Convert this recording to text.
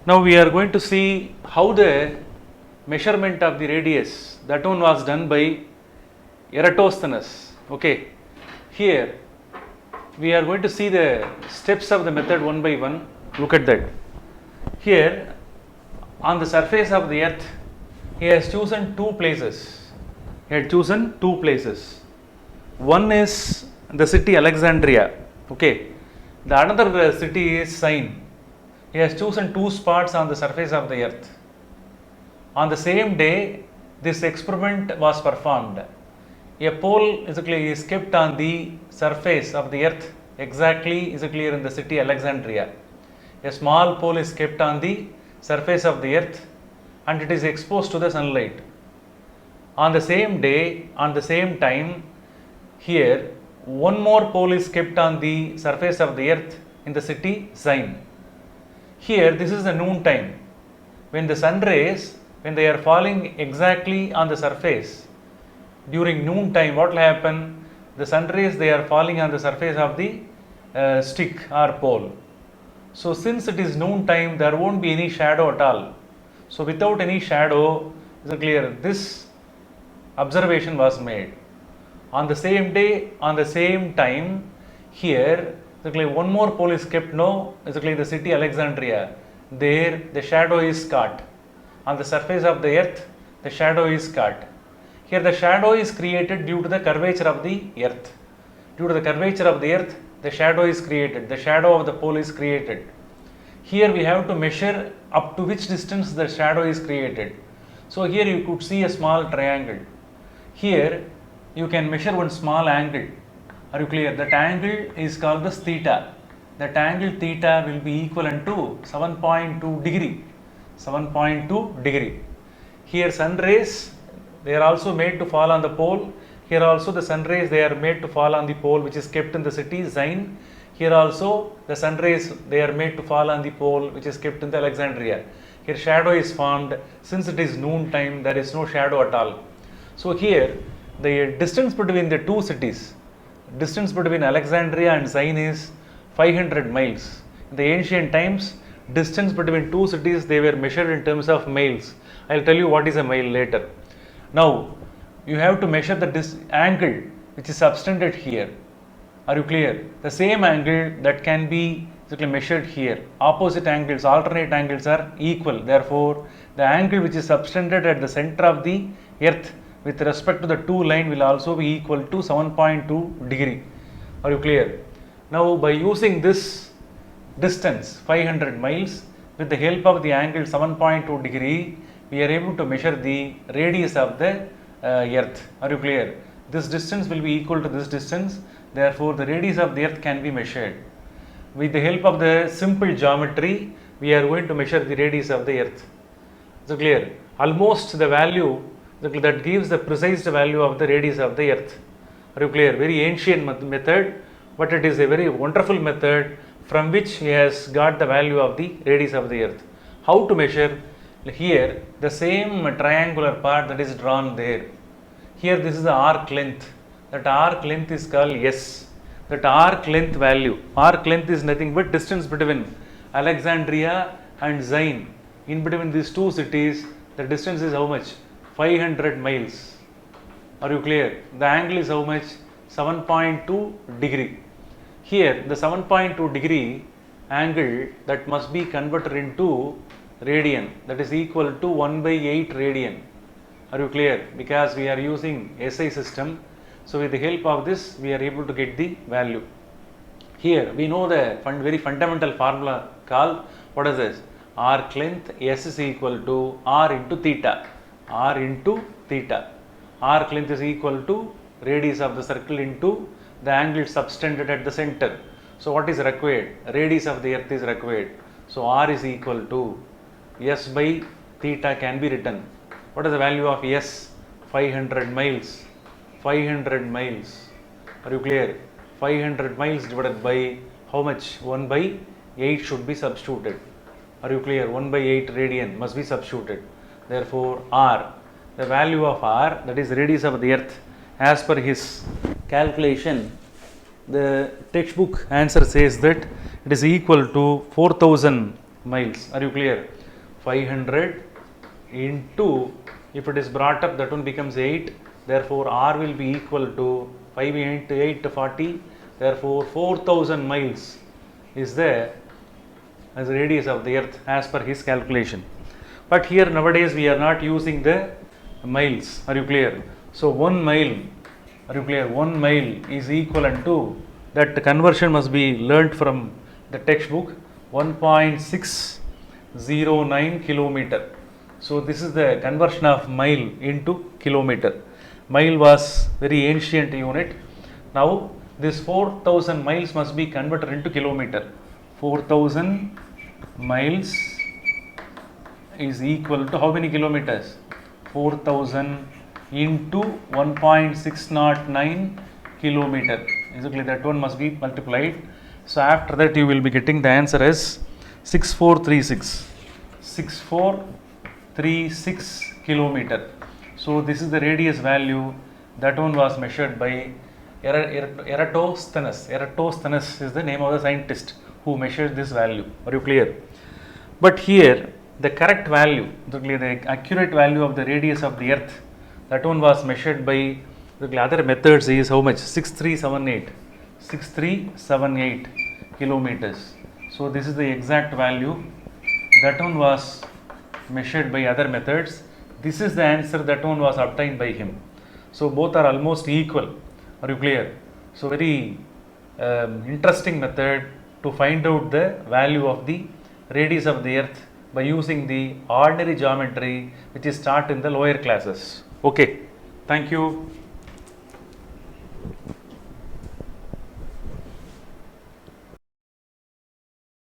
Now we are going to see how the measurement of the radius, that one was done by Eratosthenes. Okay, here we are going to see the steps of the method one by one. Look at that. Here on the surface of the earth, he has chosen two places. He had chosen two places. One is the city Alexandria. Okay, the another city is Syene. He has chosen two spots on the surface of the earth. On the same day, this experiment was performed. A pole is kept on the surface of the earth, exactly in the city Alexandria. A small pole is kept on the surface of the earth and it is exposed to the sunlight. On the same day, on the same time, here one more pole is kept on the surface of the earth in the city Syene. Here this is the noon time. When the sun rays, when they are falling exactly on the surface, during noon time, what will happen? The sun rays, they are falling on the surface of the stick or pole. So since it is noon time, there won't be any shadow at all. So without any shadow, is it clear? This observation was made. On the same day, on the same time, here one more pole is kept, the city Alexandria. There the shadow is caught. On the surface of the earth, the shadow is caught. Here the shadow is created due to the curvature of the earth. Due to the curvature of the earth, the shadow is created. The shadow of the pole is created. Here we have to measure up to which distance the shadow is created. So here you could see a small triangle. Here you can measure one small angle. Are you clear? That angle is called as theta. That angle theta will be equivalent to 7.2 degree. 7.2 degree. Here sun rays, they are also made to fall on the pole. Here also the sun rays, they are made to fall on the pole which is kept in the city Syene. Here also the sun rays, they are made to fall on the pole which is kept in the Alexandria. Here shadow is formed. Since it is noon time, there is no shadow at all. So here the distance between the two cities, distance between Alexandria and Syene is 500 miles. In the ancient times, distance between two cities, they were measured in terms of miles. I will tell you what is a mile later. Now, you have to measure the angle which is subtended here. Are you clear? The same angle that can be measured here. Opposite angles, alternate angles are equal. Therefore, the angle which is subtended at the center of the earth with respect to the two line will also be equal to 7.2 degree. Are you clear? Now, by using this distance 500 miles with the help of the angle 7.2 degree, we are able to measure the radius of the earth. Are you clear? This distance will be equal to this distance. Therefore, the radius of the earth can be measured. With the help of the simple geometry, we are going to measure the radius of the earth. So clear? Almost the value that gives the precise value of the radius of the earth. Are you clear? Very ancient method, but it is a very wonderful method from which he has got the value of the radius of the earth. How to measure? Here the same triangular part that is drawn there. Here this is the arc length. That arc length is called S. That arc length value. Arc length is nothing but distance between Alexandria and Syene. In between these two cities, the distance is how much? 500 miles. Are you clear? The angle is how much? 7.2 degree. Here the 7.2 degree angle that must be converted into radian, that is equal to 1 by 8 radian. Are you clear? Because we are using SI system. So with the help of this, we are able to get the value. Here we know the very fundamental formula called, what is this? Arc length S is equal to R into theta. R into theta. Arc length is equal to radius of the circle into the angle subtended at the center. So what is required? Radius of the earth is required. So R is equal to S by theta can be written. What is the value of S? 500 miles. 500 miles. Are you clear? 500 miles divided by how much? 1 by 8 should be substituted. Are you clear? 1 by 8 radian must be substituted. Therefore, R, the value of R, that is radius of the earth, as per his calculation, the textbook answer says that it is equal to 4000 miles. Are you clear? 500 into, if it is brought up, that one becomes 8. Therefore, R will be equal to 5 into 8, 40. Therefore, 4000 miles is the as the radius of the earth as per his calculation. But here nowadays we are not using the miles. Are you clear? So 1 mile, are you clear? 1 mile is equivalent to, that conversion must be learnt from the textbook, 1.609 kilometer. So this is the conversion of mile into kilometer. Mile was very ancient unit. Now this 4000 miles must be converted into kilometer. 4000 miles is equal to how many kilometers? 4000 into 1.609 kilometer. Exactly, that one must be multiplied. So after that you will be getting the answer as 6436. 6436 kilometer. So this is the radius value. That one was measured by Eratosthenes. Eratosthenes is the name of the scientist who measured this value. Are you clear? But here the correct value, the accurate value of the radius of the earth, that one was measured by the other methods is how much? 6378 kilometers. So this is the exact value. That one was measured by other methods. This is the answer that one was obtained by him. So both are almost equal. Are you clear? So very interesting method to find out the value of the radius of the earth by using the ordinary geometry which is taught in the lower classes. Okay, thank you.